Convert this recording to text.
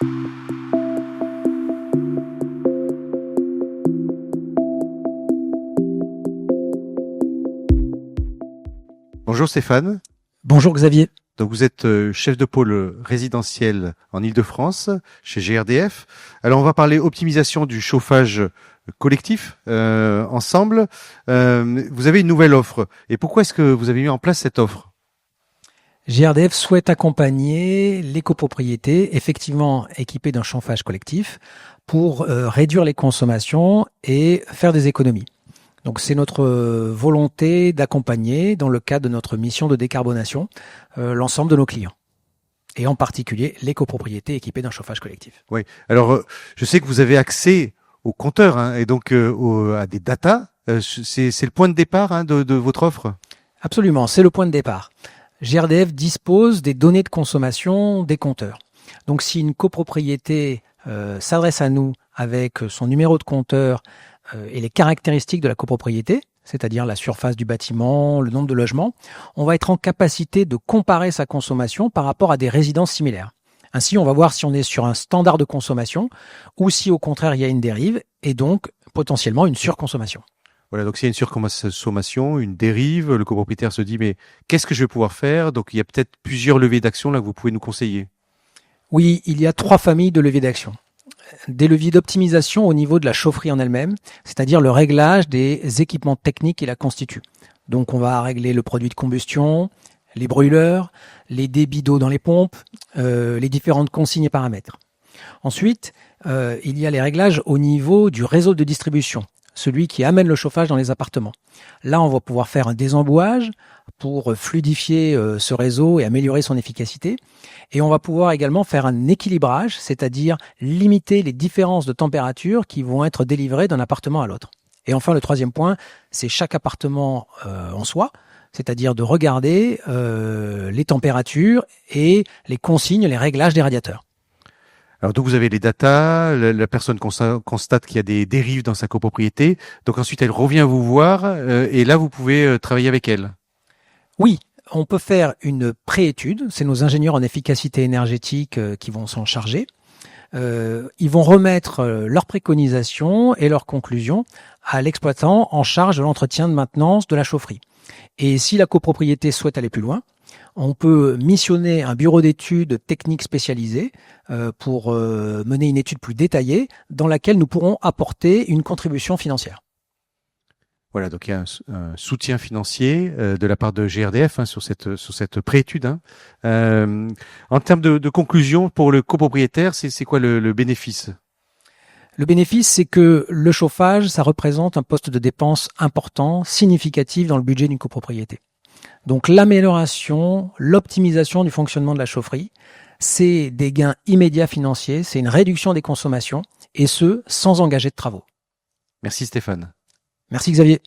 Bonjour Stéphane. Bonjour Xavier. Donc vous êtes chef de pôle résidentiel en Île-de-France chez GRDF. Alors on va parler optimisation du chauffage collectif ensemble. Vous avez une nouvelle offre. Et pourquoi est-ce que vous avez mis en place cette offre ? GRDF souhaite accompagner les copropriétés effectivement équipées d'un chauffage collectif pour réduire les consommations et faire des économies. Donc c'est notre volonté d'accompagner, dans le cadre de notre mission de décarbonation, l'ensemble de nos clients. Et en particulier les copropriétés équipées d'un chauffage collectif. Oui. Alors je sais que vous avez accès aux compteurs et donc à des datas. C'est le point de départ de votre offre ? Absolument, c'est le point de départ. GRDF dispose des données de consommation des compteurs. Donc si une copropriété s'adresse à nous avec son numéro de compteur et les caractéristiques de la copropriété, c'est-à-dire la surface du bâtiment, le nombre de logements, on va être en capacité de comparer sa consommation par rapport à des résidences similaires. Ainsi, on va voir si on est sur un standard de consommation ou si au contraire il y a une dérive et donc potentiellement une surconsommation. Voilà, donc s'il y a une surconsommation, une dérive, le copropriétaire se dit mais qu'est-ce que je vais pouvoir faire ? Donc il y a peut-être plusieurs leviers d'action là que vous pouvez nous conseiller. Oui, il y a 3 familles de leviers d'action. Des leviers d'optimisation au niveau de la chaufferie en elle-même, c'est-à-dire le réglage des équipements techniques qui la constituent. Donc on va régler le produit de combustion, les brûleurs, les débits d'eau dans les pompes, les différentes consignes et paramètres. Ensuite, il y a les réglages au niveau du réseau de distribution, celui qui amène le chauffage dans les appartements. Là, on va pouvoir faire un désembouage pour fluidifier ce réseau et améliorer son efficacité. Et on va pouvoir également faire un équilibrage, c'est-à-dire limiter les différences de température qui vont être délivrées d'un appartement à l'autre. Et enfin, le troisième point, c'est chaque appartement en soi, c'est-à-dire de regarder les températures et les consignes, les réglages des radiateurs. Alors donc vous avez les datas, la personne constate qu'il y a des dérives dans sa copropriété, donc ensuite elle revient vous voir et là vous pouvez travailler avec elle. Oui, on peut faire une préétude, c'est nos ingénieurs en efficacité énergétique qui vont s'en charger. Ils vont remettre leurs préconisations et leurs conclusions à l'exploitant en charge de l'entretien de maintenance de la chaufferie. Et si la copropriété souhaite aller plus loin, on peut missionner un bureau d'études techniques spécialisé pour mener une étude plus détaillée dans laquelle nous pourrons apporter une contribution financière. Voilà, donc il y a un soutien financier de la part de GRDF sur cette préétude. En termes de conclusion, pour le copropriétaire, c'est quoi le bénéfice ? Le bénéfice, c'est que le chauffage, ça représente un poste de dépense important, significatif dans le budget d'une copropriété. Donc l'amélioration, l'optimisation du fonctionnement de la chaufferie, c'est des gains immédiats financiers, c'est une réduction des consommations, et ce, sans engager de travaux. Merci Stéphane. Merci Xavier.